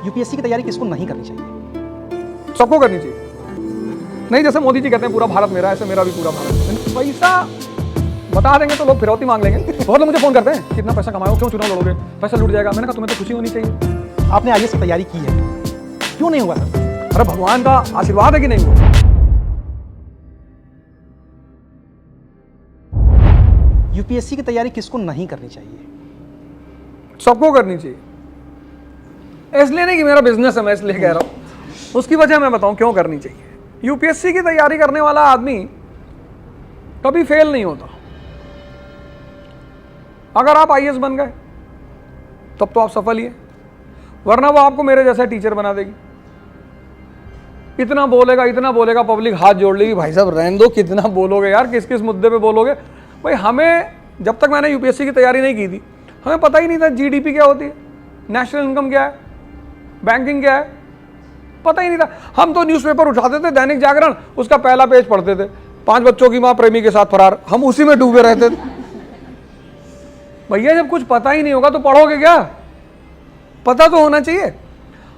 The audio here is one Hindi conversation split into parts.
यूपीएससी की तैयारी किसको नहीं करनी चाहिए? सबको करनी चाहिए। नहीं, जैसे मोदी जी कहते हैं पूरा भारत मेरा, ऐसे मेरा भी पूरा भारत। पैसा बता देंगे तो लोग फिरौती मांग लेंगे। बहुत लोग मुझे फोन करते हैं, कितना पैसा कमाओ, क्यों चुनाव लड़ोगे, पैसा लूट जाएगा। मैंने कहा तुम्हें तो खुशी होनी चाहिए। आपने आईएएस की तैयारी की है, क्यों नहीं हुआ सर? अरे भगवान का आशीर्वाद है कि नहीं हुआ। यूपीएससी की तैयारी किसको नहीं करनी चाहिए? सबको करनी चाहिए। इसलिए नहीं कि मेरा बिजनेस है, मैं इसलिए कह रहा हूं। उसकी वजह मैं बताऊं क्यों करनी चाहिए। यूपीएससी की तैयारी करने वाला आदमी कभी फेल नहीं होता। अगर आप आईएएस बन गए तब तो आप सफल ही हैं, वरना वो आपको मेरे जैसा टीचर बना देगी। इतना बोलेगा पब्लिक हाथ जोड़ लेगी, भाई साहब रहने दो, कितना बोलोगे यार, किस किस मुद्दे पे बोलोगे। भाई हमें, जब तक मैंने यूपीएससी की तैयारी नहीं की थी, हमें पता ही नहीं था जीडीपी क्या होती है, नेशनल इनकम क्या है, बैंकिंग क्या है, पता ही नहीं था। हम तो न्यूज़पेपर उठाते थे, दैनिक जागरण, उसका पहला पेज पढ़ते थे, 5 बच्चों की मां प्रेमी के साथ फरार, हम उसी में डूबे रहते थे। भैया जब कुछ पता ही नहीं होगा तो पढ़ोगे क्या? पता तो होना चाहिए।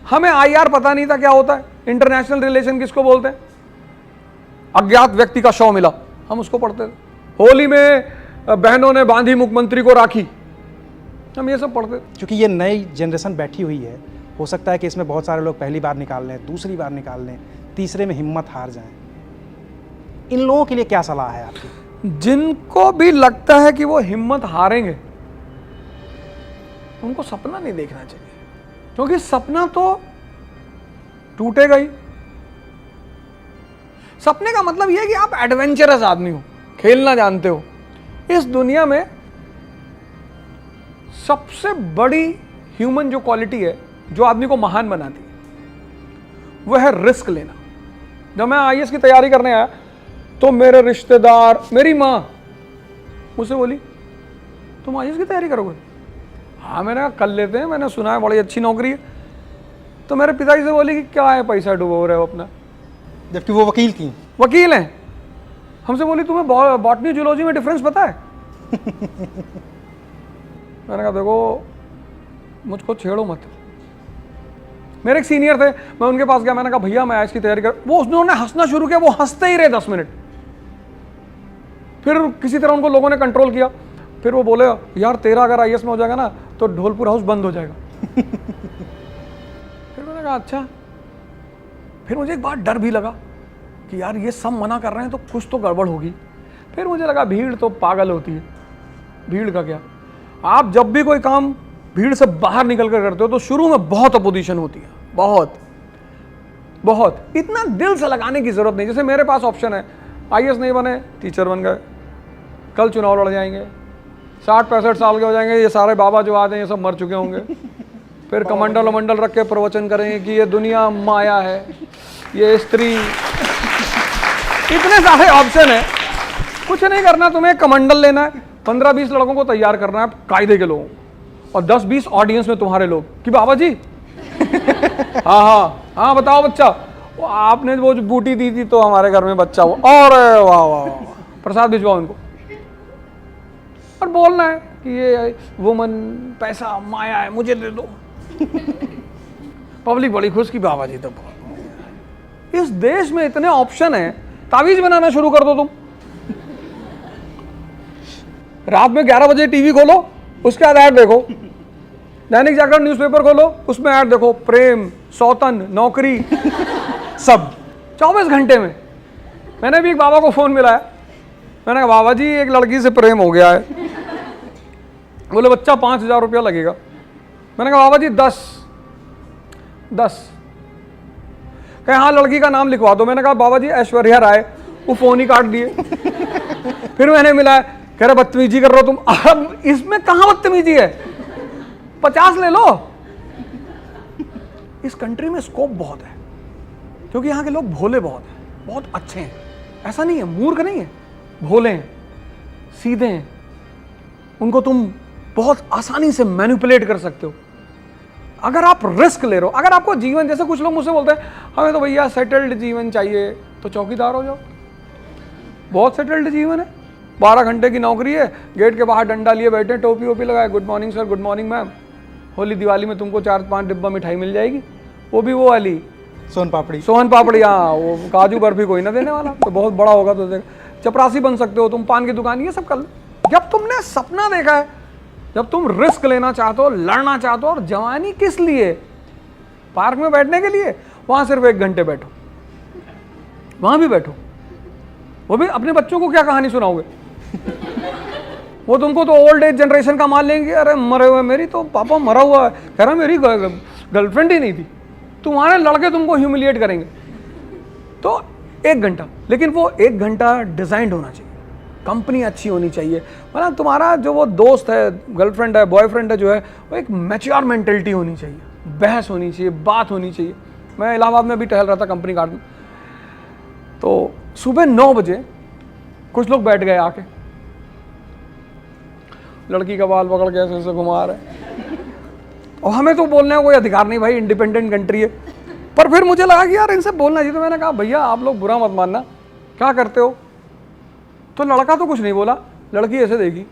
हमें आईआर पता नहीं था क्या होता है, इंटरनेशनल रिलेशन किसको बोलते हैं। अज्ञात व्यक्ति का शव मिला, हम उसको पढ़ते थे। होली में बहनों ने बांधी मुख्यमंत्री को राखी, हम ये सब पढ़ते थे। क्योंकि ये नई जनरेशन बैठी हुई है, हो सकता है कि इसमें बहुत सारे लोग पहली बार निकाल लें, दूसरी बार निकाल लें, तीसरे में हिम्मत हार जाएं। इन लोगों के लिए क्या सलाह है आपकी? जिनको भी लगता है कि वो हिम्मत हारेंगे, उनको सपना नहीं देखना चाहिए, क्योंकि सपना तो टूटेगा ही। सपने का मतलब यह है कि आप एडवेंचरस आदमी हो, खेलना जानते हो। इस दुनिया में सबसे बड़ी ह्यूमन जो क्वालिटी है, जो आदमी को महान बनाती है, वह है रिस्क लेना। जब मैं आईएएस की तैयारी करने आया तो मेरे रिश्तेदार, मेरी मां मुझसे बोली तुम आईएएस की तैयारी करोगे? हाँ, मैंने कहा कर लेते हैं, मैंने सुना है बड़ी अच्छी नौकरी है। तो मेरे पिताजी से बोली कि क्या है, पैसा डुबो रहे हो अपना, जबकि वो वकील हैं। हमसे बोली तुम्हें बॉटनी जूलॉजी में डिफरेंस पता है? मैंने कहा देखो मुझको छेड़ो मत। मेरे एक सीनियर थे, मैं उनके पास गया, मैंने कहा भैया मैं आईएएस की तैयारी कर, वो उन्होंने हंसना शुरू किया, वो हंसते ही रहे 10 मिनट। फिर किसी तरह उनको लोगों ने कंट्रोल किया। फिर वो बोले यार तेरा अगर आईएएस में हो जाएगा ना तो ढोलपुर हाउस बंद हो जाएगा। फिर मैंने कहा अच्छा। फिर मुझे एक बात डर भी लगा कि यार ये सब मना कर रहे हैं तो कुछ तो गड़बड़ होगी। फिर मुझे लगा भीड़ तो पागल होती है, भीड़ का क्या। आप जब भी कोई काम भीड़ से बाहर निकल कर करते हो तो शुरू में बहुत अपोजिशन होती है, बहुत। इतना दिल से लगाने की जरूरत नहीं। जैसे मेरे पास ऑप्शन है, आईएएस नहीं बने टीचर बन गए, कल चुनाव लड़ जाएंगे, 60-65 साल के हो जाएंगे, ये सारे बाबा जो आते हैं ये सब मर चुके होंगे। फिर कमंडल रख के प्रवचन करेंगे कि ये दुनिया माया है, ये स्त्री। इतने सारे ऑप्शन है, कुछ नहीं करना, तुम्हें कमंडल लेना है, 15-20 लड़कों को तैयार करना है कायदे के लोगों, और 10-20 ऑडियंस में तुम्हारे लोग कि बाबा जी हाँ बताओ बच्चा, वो आपने वो जो बूटी दी थी तो हमारे घर में बच्चा हुआ, और वाह प्रसाद भिजवाओ उनको। और बोलना है कि ये वुमन पैसा माया है, मुझे दे दो। पब्लिक बड़ी खुश की बाबा जी तो बहुत। इस देश में इतने ऑप्शन है, तावीज बनाना शुरू कर दो तुम। रात में 11 बजे टीवी खोलो, उसके बाद ऐड देखो। दैनिक जागरण न्यूज़पेपर खोलो, उसमें ऐड देखो, प्रेम, सौतन, नौकरी, सब 24 घंटे में। मैंने भी एक बाबा को फोन मिलाया, मैंने कहा बाबा जी एक लड़की से प्रेम हो गया है। बोले बच्चा 5,000 रुपया लगेगा। मैंने कहा बाबा जी 10। कहे हाँ लड़की का नाम लिखवा दो। मैंने कहा बाबा जी ऐश्वर्या राय। वो फोन ही काट दिए। फिर मैंने मिलाया, कह रहे बदतमीजी कर रहे हो तुम। अब इसमें कहां बदतमीजी है, 50 ले लो। इस कंट्री में स्कोप बहुत है, क्योंकि यहाँ के लोग भोले बहुत हैं, बहुत अच्छे हैं। ऐसा नहीं है, मूर्ख नहीं है, भोले हैं, सीधे हैं। उनको तुम बहुत आसानी से मैनिपुलेट कर सकते हो अगर आप रिस्क ले रहे हो। अगर आपको जीवन, जैसे कुछ लोग मुझसे बोलते हैं हमें तो भैया सेटल्ड जीवन चाहिए, तो चौकीदार हो जाओ। बहुत सेटल्ड जीवन है, 12 घंटे की नौकरी है, गेट के बाहर डंडा लिए बैठे, टोपी वोपी लगाए, good morning sir, good morning ma'am. Holi Diwali में तुमको 4-5 डिब्बा मिठाई मिल जाएगी। वो भी वो वाली सोन पापड़ी। सोहन पापड़ी, हाँ वो काजू बर्फी कोई ना देने वाला, तो बहुत बड़ा होगा तो चपरासी बन सकते हो तुम, पान की दुकान, ये सब कर लो। जब तुमने सपना देखा है, जब तुम रिस्क लेना चाहते हो, लड़ना चाहते हो, और जवानी किस लिए? पार्क में बैठने के लिए? वहां सिर्फ 1 घंटे बैठो, वहां भी बैठो, वो भी अपने बच्चों को क्या कहानी सुनाओगे? वो तुमको तो ओल्ड एज जनरेशन का मान लेंगे, अरे मरे हुए, मेरी तो पापा मरा हुआ है, कह रहा मेरी गर्लफ्रेंड ही नहीं थी। तुम्हारे लड़के तुमको ह्यूमिलिएट करेंगे। तो 1 घंटा, लेकिन वो 1 घंटा डिजाइंड होना चाहिए, कंपनी अच्छी होनी चाहिए, मतलब तुम्हारा जो वो दोस्त है, गर्लफ्रेंड है, बॉयफ्रेंड है जो है, वो एक मैच्योर मेंटेलिटी होनी चाहिए, बहस होनी चाहिए, बात होनी चाहिए। मैं इलाहाबाद में भी टहल रहा था कंपनी गार्डन, तो सुबह 9 बजे कुछ लोग बैठ गए आके, लड़की का बाल पकड़ के ऐसे ऐसे घुमा रहे, और हमें तो बोलने का कोई अधिकार नहीं भाई, इंडिपेंडेंट कंट्री है। पर फिर मुझे लगा कि यार इनसे बोलना चाहिए, तो मैंने कहा भैया आप लोग बुरा मत मानना, क्या करते हो? तो लड़का तो कुछ नहीं बोला, लड़की ऐसे देखी,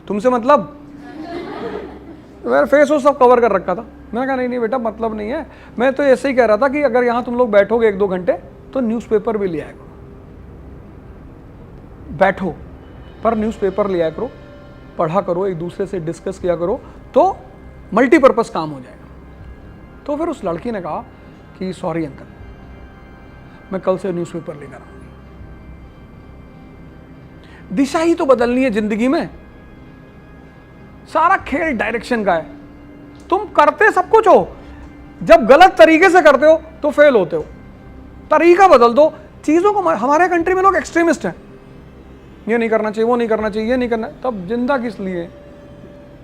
तुमसे मतलब? मेरा फेस वो सब कवर कर रखा था। मैंने कहा नहीं नहीं बेटा मतलब नहीं है, मैं तो ऐसे ही कह रहा था कि अगर यहाँ तुम लोग बैठोगे 1-2 घंटे तो न्यूज़पेपर भी ले आया करो, बैठो पर न्यूज़पेपर ले आया करो, पढ़ा करो, एक दूसरे से डिस्कस किया करो, तो मल्टीपर्पज़ काम हो जाएगा। तो फिर उस लड़की ने कहा कि सॉरी अंकल, मैं कल से न्यूज़पेपर लेकर आऊंगी। दिशा ही तो बदलनी है जिंदगी में, सारा खेल डायरेक्शन का है। तुम करते सब कुछ हो, जब गलत तरीके से करते हो तो फेल होते हो। तरीका बदल दो चीजों को। हमारे कंट्री में लोग एक्सट्रीमिस्ट हैं, ये नहीं करना चाहिए, वो नहीं करना चाहिए, ये नहीं करना, तब जिंदा किस लिए?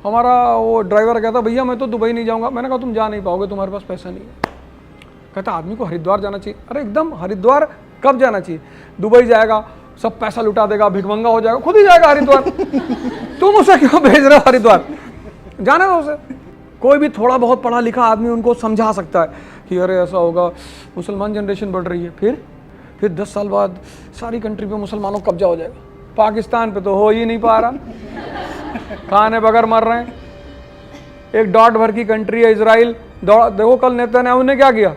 हमारा वो ड्राइवर कहता भैया मैं तो दुबई नहीं जाऊंगा। मैंने कहा तुम जा नहीं पाओगे, तुम्हारे पास पैसा नहीं है। कहता आदमी को हरिद्वार जाना चाहिए। अरे एकदम, हरिद्वार कब जाना चाहिए? दुबई जाएगा, सब पैसा लुटा देगा, भिखमंगा हो जाएगा, खुद ही जाएगा हरिद्वार। तुम उसे क्यों भेज रहे हो हरिद्वार? जाने दो उसे। कोई भी थोड़ा बहुत पढ़ा लिखा आदमी उनको समझा सकता है कि अरे ऐसा होगा, मुसलमान जनरेशन बढ़ रही है, फिर 10 साल बाद सारी कंट्री पे मुसलमानों का कब्जा हो जाएगा। पाकिस्तान पे तो हो ही नहीं पा रहा, खाने बगैर मर रहे हैं। एक डॉट भर की कंट्री है इजराइल। देखो कल नेतन्याहू ने क्या किया,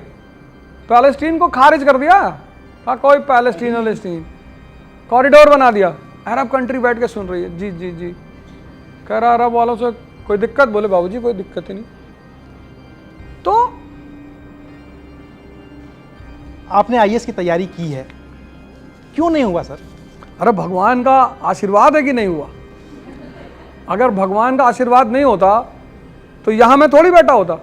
पैलेस्टीन को खारिज कर दिया। हाँ कोई पैलेस्टीन कॉरिडोर बना दिया। अरब कंट्री बैठ के सुन रही है, जी जी जी। कह रहा अरब वालों से कोई दिक्कत? बोले बाबूजी कोई दिक्कत ही नहीं। तो आपने आईएएस की तैयारी की है, क्यों नहीं हुआ सर? अरे भगवान का आशीर्वाद है कि नहीं हुआ। अगर भगवान का आशीर्वाद नहीं होता तो यहां मैं थोड़ी बैठा होता,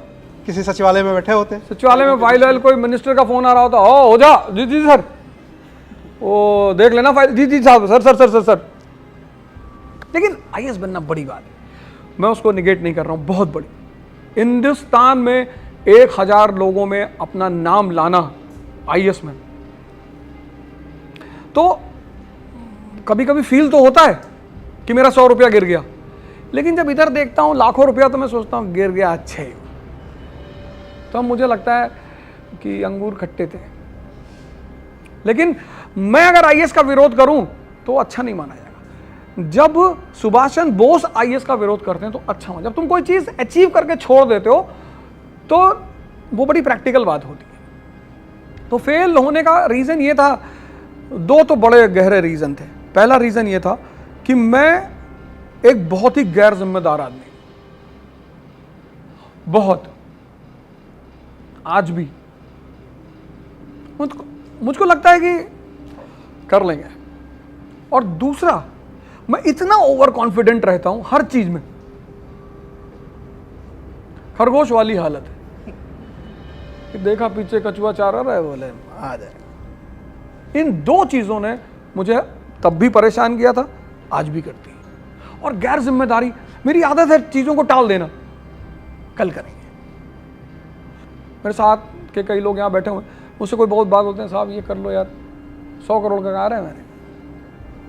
किसी सचिवालय में बैठे होते। सचिवालय में फाइल कोई मिनिस्टर का फोन आ रहा होता, हो जा, जी जी सर, वो देख लेना फाइल, जी जी साहब, sir sir sir sir sir. लेकिन आईएएस बनना बड़ी बात है, मैं उसको निगेट नहीं कर रहा हूं, बहुत बड़ी। हिंदुस्तान में 1000 लोगों में अपना नाम लाना आईएएस में, तो कभी कभी फील तो होता है कि मेरा 100 रुपया गिर गया, लेकिन जब इधर देखता हूं लाखों रुपया तो मैं सोचता हूं गिर गया अच्छे। तो मुझे लगता है कि अंगूर खट्टे थे। लेकिन मैं अगर आईएएस का विरोध करूं तो अच्छा नहीं माना जाएगा। जब सुभाष चंद्र बोस आईएएस का विरोध करते हैं तो अच्छा माना। जब तुम कोई चीज अचीव करके छोड़ देते हो तो वो बड़ी प्रैक्टिकल बात होती है। तो फेल होने का रीजन ये था, 2 तो बड़े गहरे रीजन थे। पहला रीजन ये था कि मैं एक बहुत ही गैर जिम्मेदार आदमी, बहुत, आज भी मुझको लगता है कि कर लेंगे। और दूसरा, मैं इतना ओवर कॉन्फिडेंट रहता हूं हर चीज में, खरगोश वाली हालत है कि देखा पीछे कछुआ चार रहा है, बोले आ जाएगा। इन 2 चीजों ने मुझे तब भी परेशान किया था, आज भी करती है। और गैर जिम्मेदारी, मेरी आदत है चीजों को टाल देना, कल करेंगे। मेरे साथ के कई लोग यहाँ बैठे हुए, मुझसे कोई बहुत बात होते हैं, साहब ये कर लो यार, 100 करोड़ का कार है मैंने।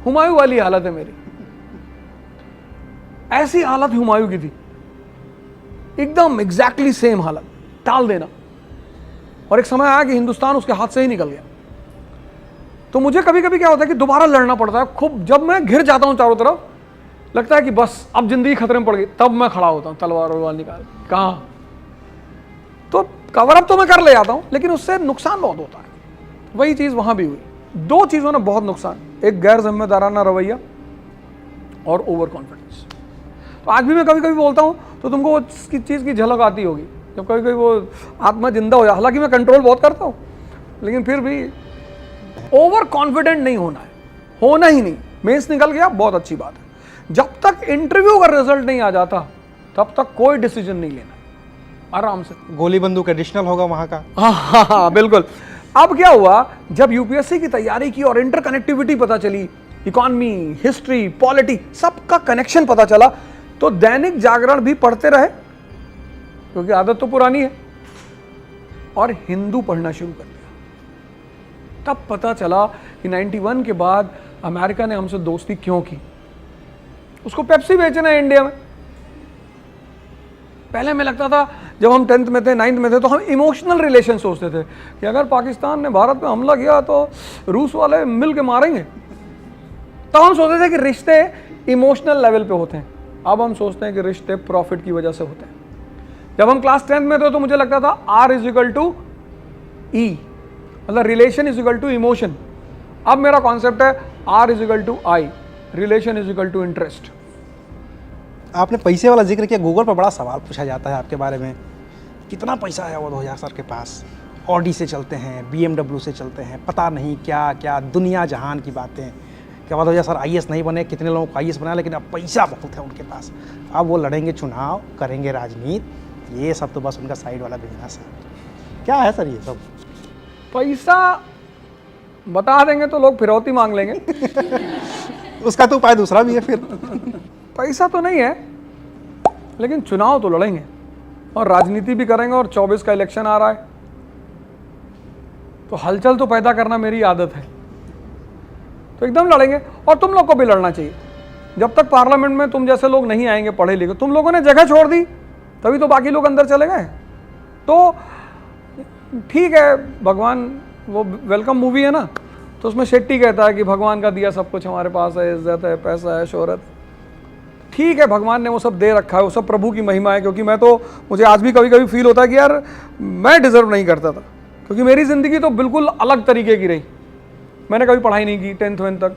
हुमायूं वाली हालत है मेरी, ऐसी हालत हुमायूं की थी, एकदम एग्जैक्टली सेम हालत, टाल देना। और एक समय आया कि हिंदुस्तान उसके हाथ से ही निकल गया। तो मुझे कभी कभी क्या होता है कि दोबारा लड़ना पड़ता है खूब। जब मैं घिर जाता हूं चारों तरफ, लगता है कि बस अब जिंदगी खतरे में पड़ गई, तब मैं खड़ा होता हूं तलवार वलवार निकाल। कहां? तो कवर अप तो मैं कर ले जाता हूं, लेकिन उससे नुकसान बहुत होता है। वही चीज वहां भी हुई। दो चीजों ने बहुत नुकसान, एक गैर जिम्मेदाराना रवैया और ओवर कॉन्फिडेंस। तो आज भी मैं कभी कभी बोलता हूं तो तुमको वो चीज की झलक आती होगी, जब कभी कभी वो आत्मा जिंदा हो जाए। हालांकि मैं कंट्रोल बहुत करता हूं, लेकिन फिर भी ओवर कॉन्फिडेंट नहीं होना है, होना ही नहीं। मेंस निकल गया, बहुत अच्छी बात है। जब तक इंटरव्यू का रिजल्ट नहीं आ जाता तब तक कोई डिसीजन नहीं लेना, आराम से। गोली बंदूक एडिशनल होगा वहां का। हाँ, बिल्कुल। अब क्या हुआ, जब यूपीएससी की तैयारी की और इंटरकनेक्टिविटी पता चली, इकोनॉमी, हिस्ट्री, पॉलिटी, सबका कनेक्शन पता चला, तो दैनिक जागरण भी पढ़ते रहे, क्योंकि आदत तो पुरानी है, और हिंदू पढ़ना शुरू कर दिया। तब पता चला कि 91 के बाद अमेरिका ने हमसे दोस्ती क्यों की। उसको पेप्सी बेचना है इंडिया में। पहले में लगता था, जब हम 10th में थे, 9th में थे, तो हम इमोशनल रिलेशन सोचते थे कि अगर पाकिस्तान ने भारत पे हमला किया तो रूस वाले मिल के मारेंगे। तब हम सोचते थे कि रिश्ते इमोशनल लेवल पे होते हैं। अब हम सोचते हैं कि रिश्ते प्रॉफिट की वजह से होते हैं। जब हम क्लास 10th में थे तो मुझे लगता था R=E, मतलब रिलेशन इज इमोशन। अब मेरा कॉन्सेप्ट है R=I, रिलेशन इज इंटरेस्ट। आपने पैसे वाला जिक्र किया, गूगल पर बड़ा सवाल पूछा जाता है आपके बारे में, कितना पैसा है वो 2000 सर के पास, ऑडी से चलते हैं, BMW से चलते हैं, पता नहीं क्या क्या दुनिया जहान की बातें। क्या बात हो जाए सर, IAS नहीं बने, कितने लोगों को IAS बनाया, लेकिन अब पैसा बहुत है उनके पास, अब वो लड़ेंगे चुनाव, करेंगे राजनीति, ये सब तो बस उनका साइड वाला बिजनेस है। क्या है सर ये सब? पैसा बता देंगे तो लोग फिरौती मांग लेंगे। उसका तो उपाय दूसरा भी है फिर। पैसा तो नहीं है, लेकिन चुनाव तो लड़ेंगे और राजनीति भी करेंगे, और 24 का इलेक्शन आ रहा है, तो हलचल तो पैदा करना मेरी आदत है, तो एकदम लड़ेंगे। और तुम लोग को भी लड़ना चाहिए। जब तक पार्लियामेंट में तुम जैसे लोग नहीं आएंगे पढ़े लिखे, तुम लोगों ने जगह छोड़ दी तभी तो बाकी लोग अंदर चले गए। तो ठीक है, भगवान, वो वेलकम मूवी है ना, तो उसमें शेट्टी कहता है कि भगवान का दिया सब कुछ हमारे पास है, इज्जत है, पैसा है, शोहरत। ठीक है, भगवान ने वो सब दे रखा है, वो सब प्रभु की महिमा है। क्योंकि मुझे आज भी कभी कभी फील होता है कि यार मैं डिजर्व नहीं करता था, क्योंकि मेरी ज़िंदगी तो बिल्कुल अलग तरीके की रही। मैंने कभी पढ़ाई नहीं की 10th तक।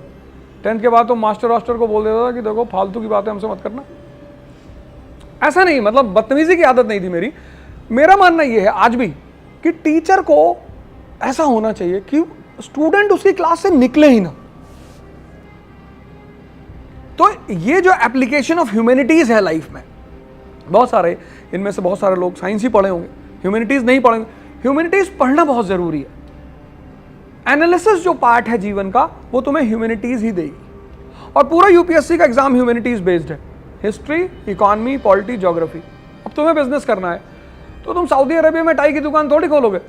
10th के बाद तो मास्टर को बोल देता था कि देखो फालतू की बातें हमसे मत करना। ऐसा नहीं, मतलब बदतमीजी की आदत नहीं थी मेरी। मेरा मानना यह है आज भी कि टीचर को ऐसा होना चाहिए कि स्टूडेंट उसकी क्लास से निकले ही ना। तो ये जो एप्लीकेशन ऑफ ह्यूमैनिटीज है लाइफ में, बहुत सारे, इनमें से बहुत सारे लोग साइंस ही पढ़े होंगे, ह्यूमैनिटीज नहीं पढ़ेंगे। ह्यूमैनिटीज पढ़ना बहुत जरूरी है। एनालिसिस जो पार्ट है जीवन का, वो तुम्हें ह्यूमैनिटीज ही देगी। और पूरा यूपीएससी का एग्जाम ह्यूमैनिटीज बेस्ड है, हिस्ट्री, इकोनॉमी, पॉलिटी, ज्योग्राफी। अब तुम्हें बिजनेस करना है तो तुम सऊदी अरेबिया में टाई की दुकान थोड़ी खोलोगे,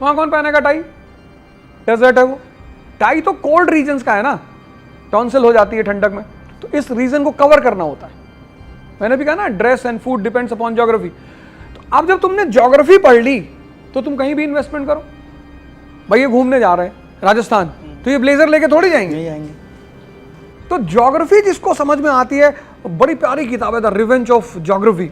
वहां कौन पहनेगा टाई? डेजर्ट है वो। टाई तो कोल्ड रीजन्स का है ना, टॉन्सिल हो जाती है ठंडक में, तो इस रीजन को कवर करना होता है। मैंने भी कहा ना, dress and food depends upon geography. तो अब जब तुमने ज्योग्राफी पढ़ ली तो तुम कहीं भी इन्वेस्टमेंट करो। भाई ये घूमने जा रहे हैं राजस्थान, तो ये ब्लेजर लेके थोड़ी जाएंगे, नहीं आएंगे। तो ज्योग्राफी जिसको समझ में आती है, बड़ी प्यारी किताब है द रिवेंज ऑफ ज्योग्राफी,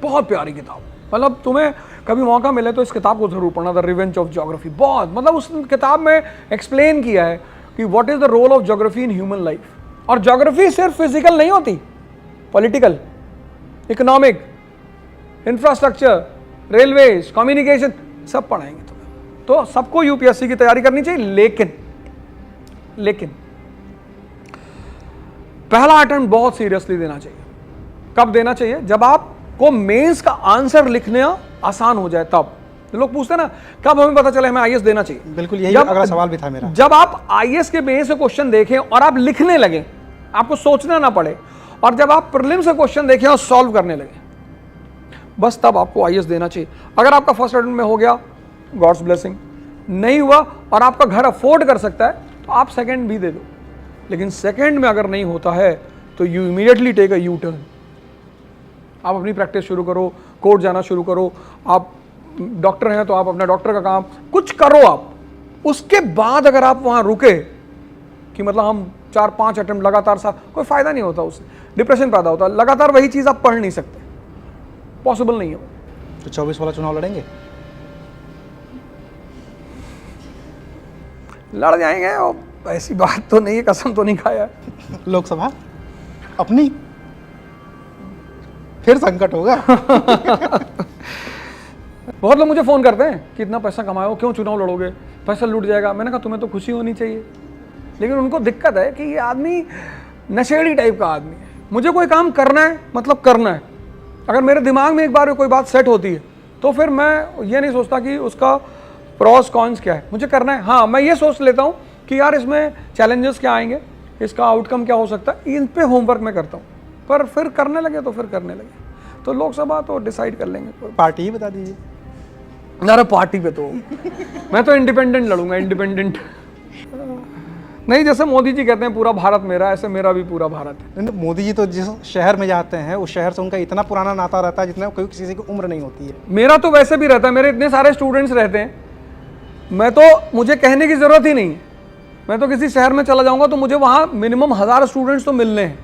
बहुत प्यारी किताब। मतलब तुम्हें कभी मौका मिले तो इस किताब को जरूर पढ़ना, द रिवेंज ऑफ ज्योग्राफी। बहुत, मतलब उस किताब में एक्सप्लेन किया है कि what is the role of geography in human life. और ज्योग्राफी सिर्फ फिजिकल नहीं होती, political, economic, infrastructure, railways, communication, सब पढ़ाएंगे तुम्हें। तो सबको यूपीएससी की तैयारी करनी चाहिए, लेकिन पहला अटेम्प्ट बहुत सीरियसली देना चाहिए। कब देना चाहिए? जब आपको मेंस का आंसर लिखना आसान हो जाए तब। लोग पूछते हैं ना, कब हमें पता चले हमें आईएएस देना चाहिए? बिल्कुल, यही अगला सवाल भी था मेरा। जब आप आईएएस के मेंस से क्वेश्चन देखें और आप लिखने लगे, आपको सोचना ना पड़े, और जब आप प्रीलिम्स से क्वेश्चन देखें और सॉल्व करने लगे, बस तब आपको आईएएस देना चाहिए। अगर आपका फर्स्ट अटेम्प्ट में हो गया, गॉड्स ब्लेसिंग। नहीं हुआ और आपका घर अफोर्ड कर सकता है तो आप सेकंड भी दे दो। लेकिन सेकंड में अगर नहीं होता है तो you immediately take a U turn. आप अपनी प्रैक्टिस शुरू करो, कोर्ट जाना शुरू करो। आप डॉक्टर हैं तो आप अपना डॉक्टर का काम कुछ करो आप। उसके बाद अगर आप वहां रुके कि मतलब हम 4-5 अटेम्प्ट लगातार साथ, कोई फायदा नहीं होता, उससे डिप्रेशन पैदा होता है। लगातार वही चीज आप पढ़ नहीं सकते, पॉसिबल नहीं है। तो 24 वाला चुनाव लड़ेंगे? लड़ जाएंगे, और ऐसी बात तो नहीं है, कसम तो नहीं खाया। लोकसभा अपनी फिर संकट होगा। बहुत लोग मुझे फ़ोन करते हैं कि इतना पैसा कमाए हो, क्यों चुनाव लड़ोगे, पैसा लूट जाएगा। मैंने कहा तुम्हें तो खुशी होनी चाहिए, लेकिन उनको दिक्कत है कि ये आदमी नशेड़ी टाइप का आदमी है। मुझे कोई काम करना है, मतलब करना है। अगर मेरे दिमाग में एक बार कोई बात सेट होती है तो फिर मैं ये नहीं सोचता कि उसका प्रॉस कॉन्स क्या है, मुझे करना है। हाँ, मैं ये सोच लेता हूँ कि यार इसमें चैलेंजेस क्या आएंगे, इसका आउटकम क्या हो सकता है, इन पे होमवर्क मैं करता हूँ। पर फिर करने लगे तो फिर करने लगे, तो लोकसभा तो डिसाइड कर लेंगे। पार्टी ही बता दीजिए। अरे पार्टी पे तो मैं तो इंडिपेंडेंट लड़ूंगा, इंडिपेंडेंट। नहीं, जैसे मोदी जी कहते हैं पूरा भारत मेरा, ऐसे मेरा भी पूरा भारत है। नहीं, मोदी जी तो जिस शहर में जाते हैं उस शहर से उनका इतना पुराना नाता रहता है जितना कोई किसी की उम्र नहीं होती है। मेरा तो वैसे भी रहता है, मेरे इतने सारे स्टूडेंट्स रहते हैं, मैं तो, मुझे कहने की ज़रूरत ही नहीं है। मैं तो किसी शहर में चला जाऊंगा तो मुझे वहाँ मिनिमम 1000 स्टूडेंट्स तो मिलने हैं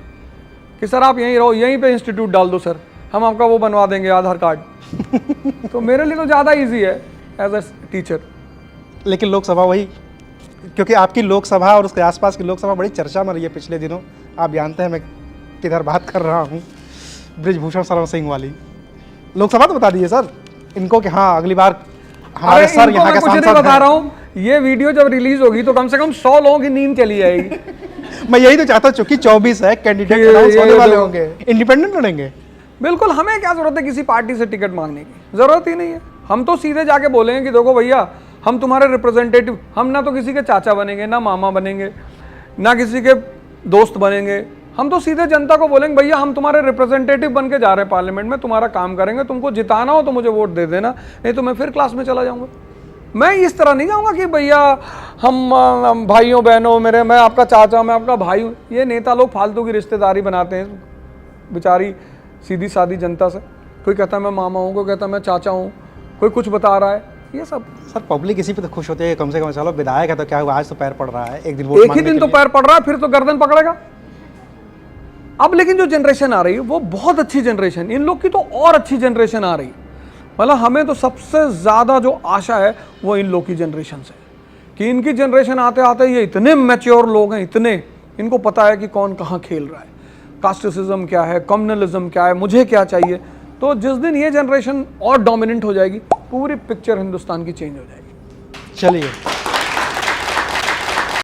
कि सर आप यहीं रहो, यहीं पे इंस्टीट्यूट डाल दो सर, हम आपका वो बनवा देंगे आधार कार्ड। तो मेरे लिए तो ज़्यादा ईजी है एज अ टीचर। लेकिन लोकसभा वही, क्योंकि आपकी लोकसभा और उसके आसपास की लोकसभा बड़ी चर्चा में रही है पिछले दिनों। आप जानते हैं मैं किधर बात कर रहा हूँ, ब्रिजभूषण शरण सिंह वाली लोकसभा। तो बता दीजिए सर इनको कि हाँ अगली बार हमारे सर यहाँ के कुछ नहीं सांसद बता हैं। रहा हूँ, ये वीडियो जब रिलीज होगी तो कम से कम 100 लोगों की नींद चली जाएगी। मैं यही तो चाहता हूँ, चूंकि 24 है कैंडिडेट अनाउंस होने वाले होंगे, इंडिपेंडेंट लड़ेंगे। बिल्कुल, हमें क्या जरूरत है किसी पार्टी से टिकट मांगने की, जरूरत ही नहीं है। हम तो सीधे जाके बोलेंगे कि देखो भैया हम तुम्हारे रिप्रेजेंटेटिव, हम ना तो किसी के चाचा बनेंगे, ना मामा बनेंगे, ना किसी के दोस्त बनेंगे। हम तो सीधे जनता को बोलेंगे भैया हम तुम्हारे रिप्रेजेंटेटिव बन के जा रहे हैं पार्लियामेंट में, तुम्हारा काम करेंगे, तुमको जिताना हो तो मुझे वोट दे देना, नहीं तो मैं फिर क्लास में चला जाऊंगा। मैं इस तरह नहीं जाऊंगा कि भैया हम भाइयों बहनों, मेरे, मैं आपका चाचा, मैं आपका भाई हूँ। ये नेता लोग फालतू की रिश्तेदारी बनाते हैं बेचारी सीधी सादी जनता से। कोई कहता है मैं मामा हूँ, कोई कहता है मैं चाचा हूँ, कोई कुछ बता रहा है, ये सब। सर पब्लिक इसी पे तो खुश होती है, कम से कम चलो विधायक है तो क्या हुआ, आज तो पैर पड़ रहा है, एक दिन एक ही दिन तो पैर पड़ रहा है, फिर तो गर्दन पकड़ेगा। अब लेकिन जो जनरेशन आ रही है वो बहुत अच्छी जनरेशन, इन लोग की तो और अच्छी जनरेशन आ रही है। मतलब हमें तो सबसे ज़्यादा जो आशा है वो इन लोग की जनरेशन से, कि इनकी जनरेशन आते आते ये इतने मैच्योर लोग हैं, इतने, इनको पता है कि कौन कहाँ खेल रहा है, कास्टिसिज्म क्या है, कम्युनलिज्म क्या है, मुझे क्या चाहिए। तो जिस दिन ये जनरेशन और डोमिनेंट हो जाएगी, पूरी पिक्चर हिंदुस्तान की चेंज हो जाएगी। चलिए